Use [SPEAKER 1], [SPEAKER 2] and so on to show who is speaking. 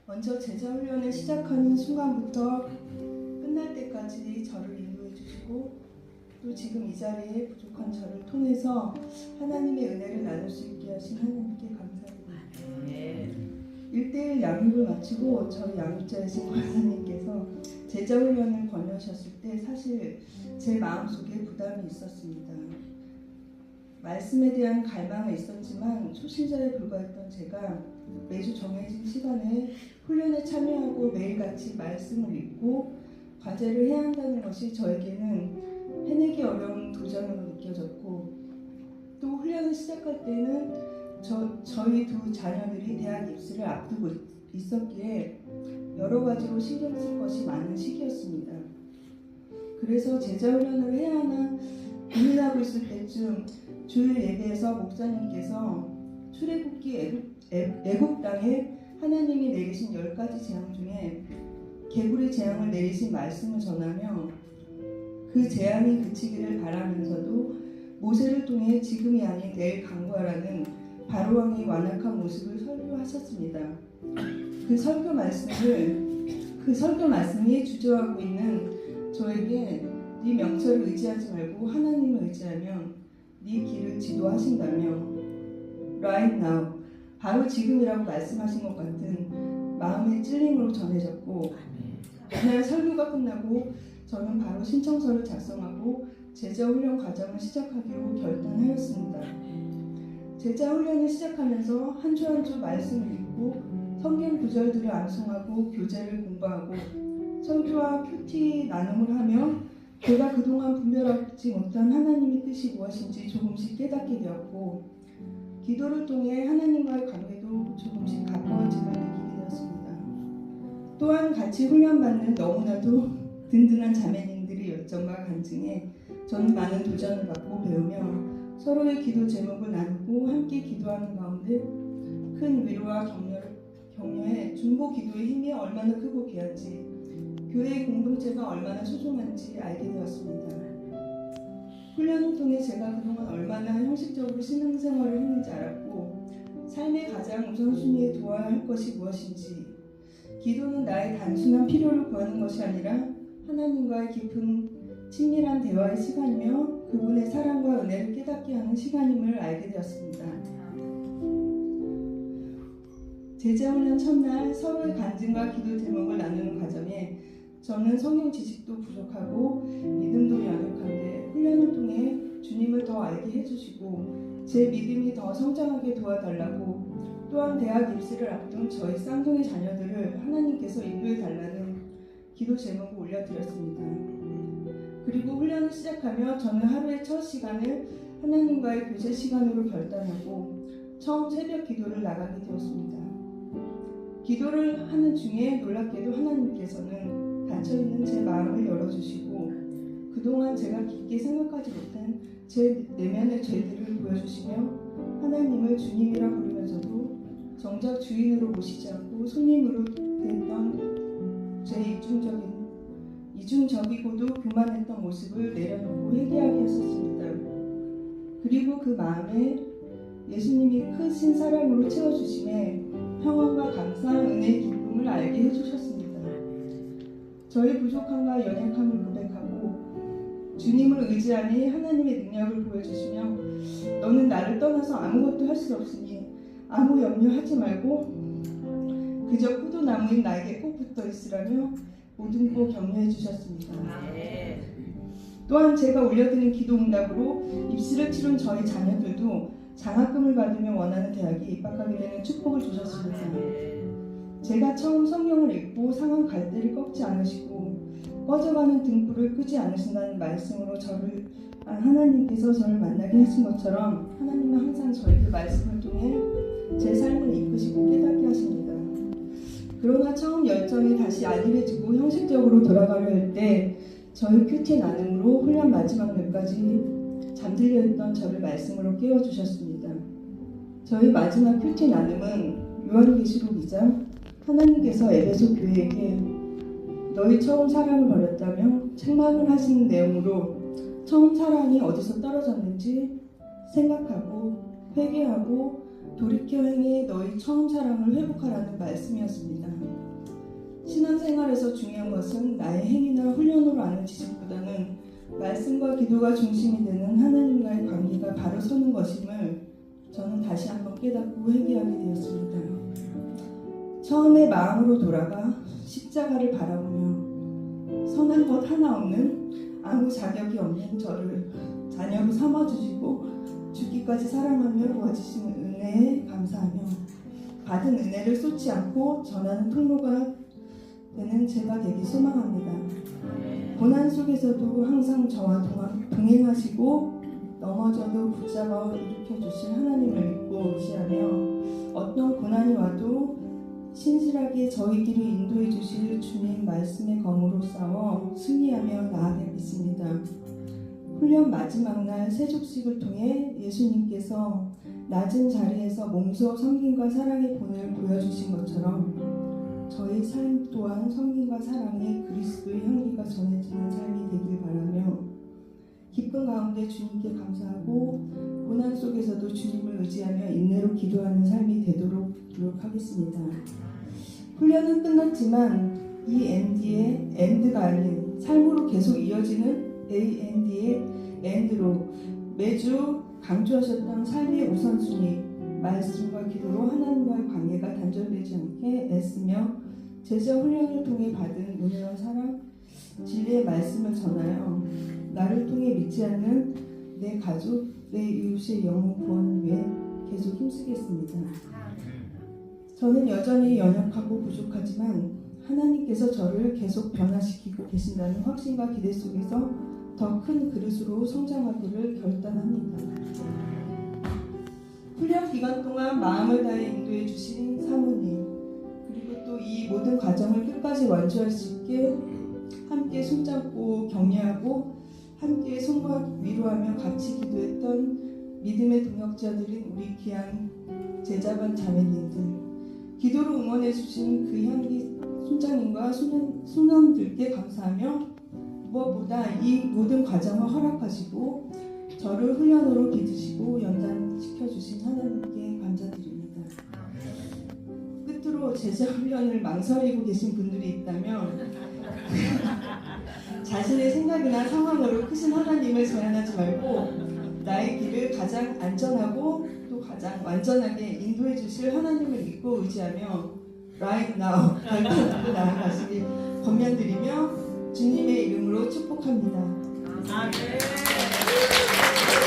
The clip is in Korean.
[SPEAKER 1] 먼저 제자훈련을 시작하는 순간부터 끝날 때까지 저를 인도해 주시고 또 지금 이 자리에 부족한 저를 통해서 하나님의 은혜를 나눌 수 있게 하신 하나님께 감사드립니다. 1대1 양육을 마치고 저희 양육자이신 권사님께서 제자훈련을 권유하셨을 때 사실 제 마음속에 부담이 있었습니다. 말씀에 대한 갈망은 있었지만 초신자에 불과했던 제가 매주 정해진 시간에 훈련에 참여하고 매일같이 말씀을 읽고 과제를 해야 한다는 것이 저에게는 해내기 어려운 도전으로 느껴졌고 또 훈련을 시작할 때는 저희 두 자녀들이 대학 입시를 앞두고 있었기에 여러 가지로 신경 쓸 것이 많은 시기였습니다. 그래서 제자훈련을 해야 하나 고민하고 있을 때쯤 주일 예배에서 목사님께서 출애굽기 애굽 땅에 하나님이 내리신 10가지 재앙 중에 개구리 재앙을 내리신 말씀을 전하며 그 재앙이 그치기를 바라면서도 모세를 통해 지금이 아닌 내일 강구하라는 바로왕의 완악한 모습을 설교하셨습니다. 그 설교 말씀이 주저하고 있는 저에게 네 명철을 의지하지 말고 하나님을 의지하면 네 길을 지도하신다며 right now, 바로 지금이라고 말씀하신 것 같은 마음의 찔림으로 전해졌고 그날 설교가 끝나고 저는 바로 신청서를 작성하고 제자훈련 과정을 시작하기로 결단하였습니다. 제자훈련을 시작하면서 한 주 한 주 말씀을 읽고 성경 구절들을 암송하고 교재를 공부하고 설교와 큐티 나눔을 하며 제가 그동안 분별하지 못한 하나님의 뜻이 무엇인지 조금씩 깨닫게 되었고 기도를 통해 하나님과의 관계도 조금씩 가까워짐을 느끼게 되었습니다. 또한 같이 훈련받는 너무나도 든든한 자매님들의 열정과 간증에 저는 많은 도전을 받고 배우며 서로의 기도 제목을 나누고 함께 기도하는 가운데 큰 위로와 격려에 중보 기도의 힘이 얼마나 크고 귀한지 교회의 공동체가 얼마나 소중한지 알게 되었습니다. 훈련을 통해 제가 그동안 얼마나 형식적으로 신앙생활을 했는지 알았고 삶의 가장 우선순위에 두어야 할 것이 무엇인지 기도는 나의 단순한 필요를 구하는 것이 아니라 하나님과의 깊은 친밀한 대화의 시간이며 그분의 사랑과 은혜를 깨닫게 하는 시간임을 알게 되었습니다. 제자훈련 첫날 서로의 간증과 기도 제목을 나누는 과정에 저는 성경 지식도 부족하고 믿음도 연약한데 훈련을 통해 주님을 더 알게 해주시고 제 믿음이 더 성장하게 도와달라고 또한 대학 입시를 앞둔 저희 쌍둥이 자녀들을 하나님께서 인도해 달라는 기도 제목을 올려드렸습니다. 그리고 훈련을 시작하며 저는 하루의 첫 시간을 하나님과의 교제 시간으로 결단하고 처음 새벽 기도를 나가게 되었습니다. 기도를 하는 중에 놀랍게도 하나님께서는 닫혀있는 제 마음을 열어주시고 그동안 제가 깊게 생각하지 못한 제 내면의 죄들을 보여주시며 하나님을 주님이라 부르면서도 정작 주인으로 모시지 않고 손님으로 대했던 제 이중적이고도 교만했던 모습을 내려놓고 회개하게 하셨습니다. 그리고 그 마음에 예수님이 크신 사랑으로 채워주심에 평안과 감사, 은혜의 기쁨을 알게 해주셨습니다. 저의 부족함과 연약함을 고백하고 주님을 의지하니 하나님의 능력을 보여주시며 너는 나를 떠나서 아무것도 할 수 없으니 아무 염려하지 말고 그저 포도나무인 나에게 꼭 붙어 있으라며 모든 거 격려해 주셨습니다. 또한 제가 올려드린 기도 응답으로 입시를 치른 저희 자녀들도 장학금을 받으며 원하는 대학에 입학하게 되는 축복을 주셨습니다. 제가 처음 성경을 읽고 상한 갈대를 꺾지 않으시고 꺼져가는 등불을 끄지 않으신다는 말씀으로 하나님께서 저를 만나게 하신 것처럼 하나님은 항상 저에게 말씀을 통해 제 삶을 이끄시고 깨닫게 하십니다. 그러나 처음 열정이 다시 안일해지고 형식적으로 돌아가려 할 때 저희 큐티 나눔으로 훈련 마지막 날까지 잠들려 했던 저를 말씀으로 깨워주셨습니다. 저희 마지막 큐티 나눔은 요한계시록 2장 하나님께서 에베소 교회에게 너희 처음 사랑을 버렸다며 책망을 하시는 내용으로 처음 사랑이 어디서 떨어졌는지 생각하고 회개하고 돌이켜 행해 너희 처음 사랑을 회복하라는 말씀이었습니다. 신앙생활에서 중요한 것은 나의 행위나 훈련으로 아는 지식보다는 말씀과 기도가 중심이 되는 하나님과의 관계가 바로 서는 것임을 저는 다시 한번 깨닫고 회개하게 되었습니다. 처음에 마음으로 돌아가 십자가를 바라보며 선한 것 하나 없는 아무 자격이 없는 저를 자녀로 삼아주시고 죽기까지 사랑하며 도와주시는 은혜에 감사하며 받은 은혜를 쏟지 않고 전하는 통로가 되는 제가 되기 소망합니다. 고난 속에서도 항상 저와 동행하시고 넘어져도 붙잡아 일으켜주실 하나님을 믿고 의지하며 어떤 고난이 와도 신실하게 저희 길을 인도해 주실 주님 말씀의 검으로 싸워 승리하며 나아가겠습니다. 훈련 마지막 날 세족식을 통해 예수님께서 낮은 자리에서 몸소 섬김과 사랑의 본을 보여주신 것처럼 저희 삶 또한 섬김과 사랑의 그리스도의 향기가 전해지는 삶이 되길 바라며 기쁨 가운데 주님께 감사하고 고난 속에서도 주님을 의지하며 인내로 기도하는 삶이 되도록 노력하겠습니다. 훈련은 끝났지만 이 엔드의 엔드가 아닌 삶으로 계속 이어지는 A&D의 엔드로 매주 강조하셨던 삶의 우선순위 말씀과 기도로 하나님과의 관계가 단절되지 않게 애쓰며 제자 훈련을 통해 받은 은혜와 사랑 진리의 말씀을 전하여 나를 통해 믿지 않는 내 가족, 내 이웃의 영혼 구원을 위해 계속 힘쓰겠습니다. 저는 여전히 연약하고 부족하지만 하나님께서 저를 계속 변화시키고 계신다는 확신과 기대 속에서 더 큰 그릇으로 성장하기를 결단합니다. 훈련 기간 동안 마음을 다해 인도해 주신 사모님 그리고 또 이 모든 과정을 끝까지 완주할 수 있게 함께 손잡고 격려하고 함께 손과 위로하며 같이 기도했던 믿음의 동역자들인 우리 귀한 제자반 자매님들 기도로 응원해 주신 그 향기 순장님과 순원들께 감사하며 무엇보다 이 모든 과정을 허락하시고 저를 훈련으로 빚으시고 연단시켜주신 하나님께 감사드립니다. 끝으로 제자 훈련을 망설이고 계신 분들이 있다면 자신의 생각이나 상황으로 크신 하나님을 제한하지 말고 나의 길을 가장 안전하고 또 가장 완전하게 인도해 주실 하나님을 믿고 의지하며 right now 결단하고 나아가시길 권면드리며 주님의 이름으로 축복합니다. 아멘.